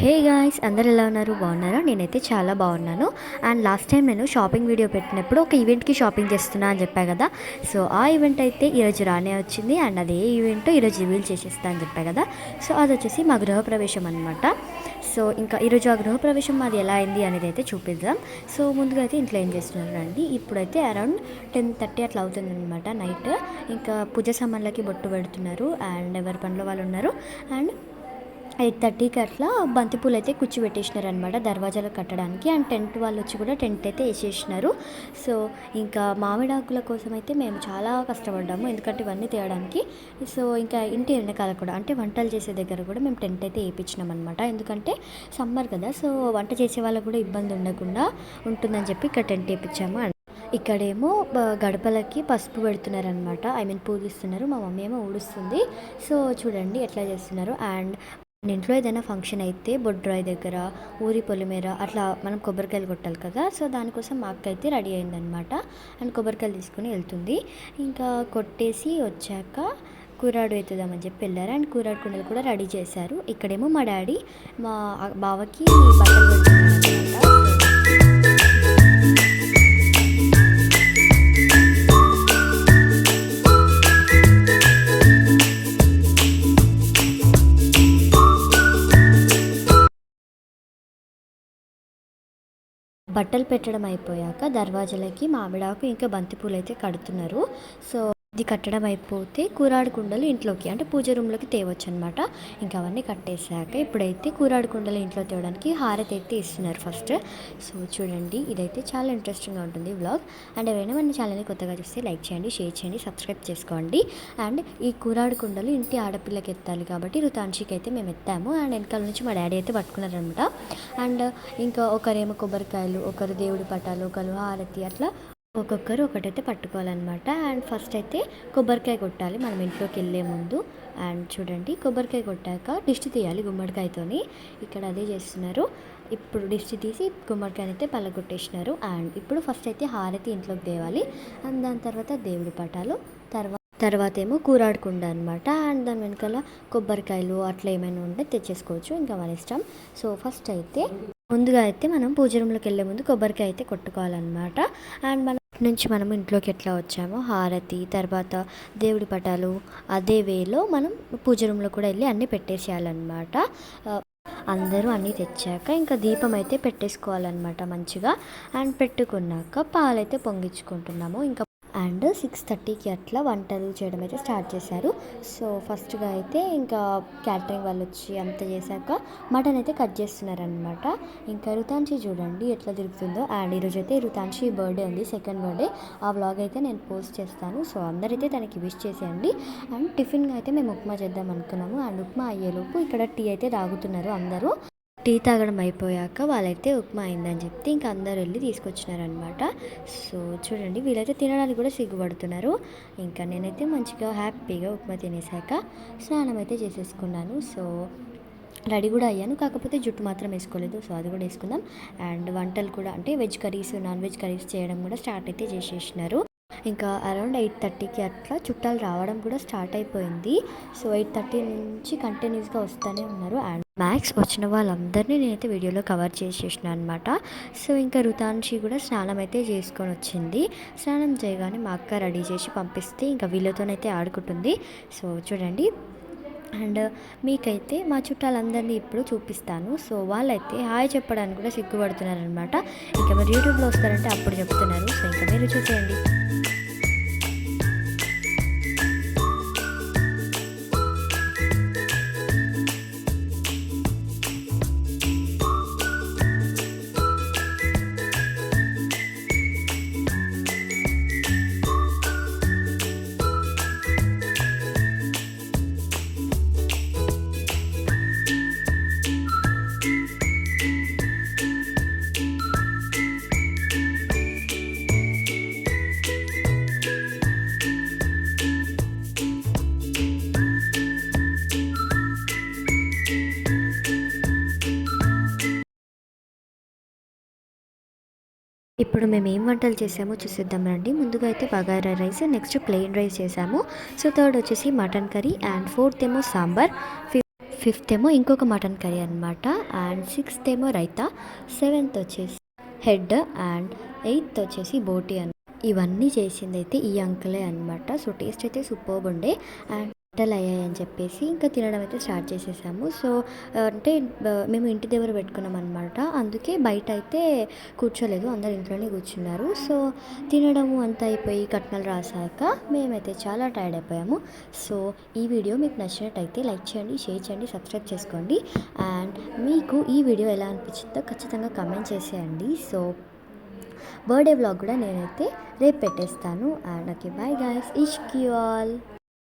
Hey guys, అందరు ఎలా ఉన్నారు? బాగున్నారా? నేనైతే చాలా బాగున్నాను. అండ్ లాస్ట్ టైం నేను షాపింగ్ వీడియో పెట్టినప్పుడు ఒక ఈవెంట్కి షాపింగ్ చేస్తున్నా అని చెప్పా కదా. సో ఆ ఈవెంట్ అయితే ఈరోజు రానే వచ్చింది. అండ్ అదే ఈవెంట్ ఈరోజు రివీల్ చేసేస్తా అని చెప్పా కదా. సో అది వచ్చేసి మా గృహప్రవేశం అనమాట. సో ఇంకా ఈరోజు ఆ గృహప్రవేశం మాది ఎలా అయింది అనేది అయితే చూపిద్దాం. సో ముందుగా అయితే ఇంట్లో ఏం చేస్తున్నారు అండి, ఇప్పుడైతే అరౌండ్ 10:30 అట్లా అవుతుంది అనమాట నైట్. ఇంకా పూజ సామాన్లకి బొట్టు పెడుతున్నారు అండ్ ఎవరి పనిలో వాళ్ళు ఉన్నారు. అండ్ 8:30కి అట్లా బంతిపూలు అయితే పెట్టేసినారు అనమాట దర్వాజాలు కట్టడానికి. అండ్ టెంట్ వాళ్ళు వచ్చి కూడా టెంట్ అయితే వేసేసినారు. సో ఇంకా మామిడాకుల కోసం అయితే మేము చాలా కష్టపడ్డాము, ఎందుకంటే ఇవన్నీ తేయడానికి. సో ఇంకా ఇంటి వెనకాల కూడా అంటే వంటలు చేసే దగ్గర కూడా మేము టెంట్ అయితే వేయించినాం అనమాట, ఎందుకంటే సమ్మర్ కదా. సో వంట చేసే వాళ్ళకు కూడా ఇబ్బంది ఉండకుండా ఉంటుందని చెప్పి ఇక్కడ టెంట్ వేయించాము. ఇక్కడేమో గడపలకి పసుపు పెడుతున్నారనమాట, పూజిస్తున్నారు. మా మమ్మీ ఏమో ఊడుస్తుంది. సో చూడండి ఎట్లా చేస్తున్నారు. అండ్ ఇంట్లో ఏదైనా ఫంక్షన్ అయితే బొడ్రాయి దగ్గర, ఊరి పొలిమేర అట్లా మనం కొబ్బరికాయలు కొట్టాలి కదా. సో దానికోసం మా అక్క అయితే రెడీ అయిందనమాట. అండ్ కొబ్బరికాయలు తీసుకుని వెళ్తుంది. ఇంకా కొట్టేసి వచ్చాక కూరాడు ఎత్తుదామని చెప్పి వెళ్ళారు. అండ్ కూరాడు కుండలు కూడా రెడీ చేశారు. ఇక్కడేమో మా డాడీ మా బావకి బట్టలు పెడుతున్నారనమాట. బట్టలు పెట్టడం అయిపోయాక దర్వాజలకి మామిడాకు ఇంకా బంతిపూలు అయితే కడుతున్నారు. సో ఇది కట్టడం అయిపోతే కూరాడు కుండలు ఇంట్లోకి అంటే పూజ రూమ్లోకి తేవచ్చు అనమాట. ఇంకా అవన్నీ కట్టేశాక ఇప్పుడైతే కూరాడు కుండలు ఇంట్లో తేవడానికి హారతి అయితే ఇస్తున్నారు ఫస్ట్. సో చూడండి, ఇదైతే చాలా ఇంట్రెస్టింగ్గా ఉంటుంది వ్లాగ్. అండ్ ఎవరైనా మన ఛానల్ని కొత్తగా చూస్తే లైక్ చేయండి, షేర్ చేయండి, సబ్స్క్రైబ్ చేసుకోండి. అండ్ ఈ కూరాడు కుండలు ఇంటి ఆడపిల్లకి ఎత్తాలి కాబట్టి రుతాన్షికి అయితే మేము ఎత్తాము. అండ్ వెనకాల నుంచి మా డాడీ అయితే పట్టుకున్నారనమాట. అండ్ ఇంకా ఒకరేమో కొబ్బరికాయలు, ఒకరు దేవుడి పటాలు, ఒకరు హారతి, అట్లా ఒక్కొక్కరు ఒకటైతే పట్టుకోవాలన్నమాట. అండ్ ఫస్ట్ అయితే కొబ్బరికాయ కొట్టాలి మనం ఇంట్లోకి వెళ్ళే ముందు. అండ్ చూడండి, కొబ్బరికాయ కొట్టాక దిష్టి తీయాలి గుమ్మడికాయతోని. ఇక్కడ అదే చేస్తున్నారు. ఇప్పుడు దిష్టి తీసి గుమ్మడికాయని అయితే పళ్ళగొట్టేసినారు. అండ్ ఇప్పుడు ఫస్ట్ అయితే హారతి ఇంట్లోకి తేవాలి. అండ్ దాని తర్వాత దేవుడి పటాలు, తర్వాత ఏమో కూరాడకుండా అనమాట. అండ్ దాని వెనకాల కొబ్బరికాయలు అట్లా ఏమైనా ఉంటే తెచ్చేసుకోవచ్చు, ఇంకా మన ఇష్టం. సో ఫస్ట్ అయితే ముందుగా అయితే మనం పూజ రూమ్లోకి వెళ్ళే ముందు కొబ్బరికాయ అయితే కొట్టుకోవాలన్నమాట. అండ్ మన నుంచి మనం ఇంట్లోకి ఎట్లా వచ్చామో హారతి, తర్వాత దేవుడి పటాలు అదే వేలో మనం పూజ రూమ్లో కూడా వెళ్ళి అన్నీ పెట్టేసేయాలన్నమాట. అందరూ అన్నీ తెచ్చాక ఇంకా దీపం అయితే పెట్టేసుకోవాలన్నమాట మంచిగా. అండ్ పెట్టుకున్నాక పాలైతే పొంగించుకుంటున్నాము. ఇంకా అండ్ 6:30కి అట్లా వంటలు చేయడం అయితే స్టార్ట్ చేశారు. సో ఫస్ట్గా అయితే ఇంకా క్యాటరింగ్ వాళ్ళు వచ్చి అంత చేశాక మటన్ అయితే కట్ చేస్తున్నారనమాట. ఇంకా రుతాన్షి చూడండి ఎట్లా తిరుగుతుందో. అండ్ ఈరోజు అయితే రుతాన్షి బర్త్డే ఉంది, సెకండ్ బర్త్డే. ఆ వ్లాగ్ అయితే నేను పోస్ట్ చేస్తాను. సో అందరైతే తనకి విష్ చేసేయండి. అండ్ టిఫిన్గా అయితే మేము ఉప్మా చేద్దాం అనుకున్నాము. అండ్ ఉప్మా అయ్యేలోపు ఇక్కడ టీ అయితే తాగుతున్నారు అందరూ. టీ తాగడం అయిపోయాక వాళ్ళైతే ఉప్మా అయిందని చెప్తే ఇంకా అందరు వెళ్ళి తీసుకొచ్చినారనమాట. సో చూడండి, వీళ్ళైతే తినడానికి కూడా సిగ్గుపడుతున్నారు. ఇంకా నేనైతే మంచిగా హ్యాపీగా ఉప్మా తినేసాక స్నానం అయితే చేసేసుకున్నాను. సో రెడీ కూడా అయ్యాను, కాకపోతే జుట్టు మాత్రం వేసుకోలేదు. సో అది కూడా వేసుకుందాం. అండ్ వంటలు కూడా అంటే veg curries, non veg curries చేయడం కూడా స్టార్ట్ అయితే చేసేసినారు. ఇంకా అరౌండ్ 8:30కి అట్లా చుట్టాలు రావడం కూడా స్టార్ట్ అయిపోయింది. సో 8:30 నుంచి కంటిన్యూస్గా వస్తూనే ఉన్నారు. అండ్ మ్యాక్స్ వచ్చిన వాళ్ళందరినీ నేనైతే వీడియోలో కవర్ చేసేసిన అనమాట. సో ఇంకా రుతాన్షి కూడా స్నానం అయితే చేసుకొని వచ్చింది. స్నానం చేయగానే మా అక్క రెడీ చేసి పంపిస్తే ఇంకా వీళ్ళతోనైతే ఆడుకుంటుంది. సో చూడండి, అండ్ మీకైతే మా చుట్టాలందరినీ ఇప్పుడు చూపిస్తాను. సో వాళ్ళైతే హాయ్ చెప్పడానికి కూడా సిగ్గుపడుతున్నారనమాట. ఇంకా మీరు యూట్యూబ్లో వస్తారంటే అప్పుడు చెప్తున్నారు. సో ఇంకా మీరు చూసేయండి. ఇప్పుడు మేము ఏం వంటలు చేసామో చూసేద్దాం రండి. ముందుగా అయితే bagara rice, next plain rice చేసాము. సో థర్డ్ వచ్చేసి మటన్ కర్రీ, అండ్ ఫోర్త్ ఏమో సాంబార్, ఫిఫ్త్ ఏమో ఇంకొక మటన్ కర్రీ అనమాట. అండ్ సిక్స్త్ ఏమో రైతా, సెవెంత్ వచ్చేసి హెడ్, అండ్ ఎయిత్ వచ్చేసి బోటి అని. ఇవన్నీ చేసిందైతే ఈ అంకులే అనమాట. సో టేస్ట్ అయితే సూపర్బ్ ఉండే. అండ్ వంటలు అయ్యాయని చెప్పేసి ఇంకా తినడం అయితే స్టార్ట్ చేసేసాము. సో అంటే మేము ఇంటి దగ్గర పెట్టుకున్నాం అనమాట. అందుకే బయట అయితే కూర్చోలేదు, అందరు ఇంట్లోనే కూర్చున్నారు. సో తినడము అంతా అయిపోయి కట్నాలు రాసాక మేమైతే చాలా టైర్డ్ అయిపోయాము. సో ఈ వీడియో మీకు నచ్చినట్టయితే లైక్ చేయండి, షేర్ చేయండి, సబ్స్క్రైబ్ చేసుకోండి. అండ్ మీకు ఈ వీడియో ఎలా అనిపించిందో ఖచ్చితంగా కమెంట్ చేసేయండి. సో బర్త్డే వ్లాగ్ కూడా నేనైతే రేపు పెట్టేస్తాను. అండ్ ఓకే, బాయ్ గాయ్స్, ఇష్క్ యూ ఆల్.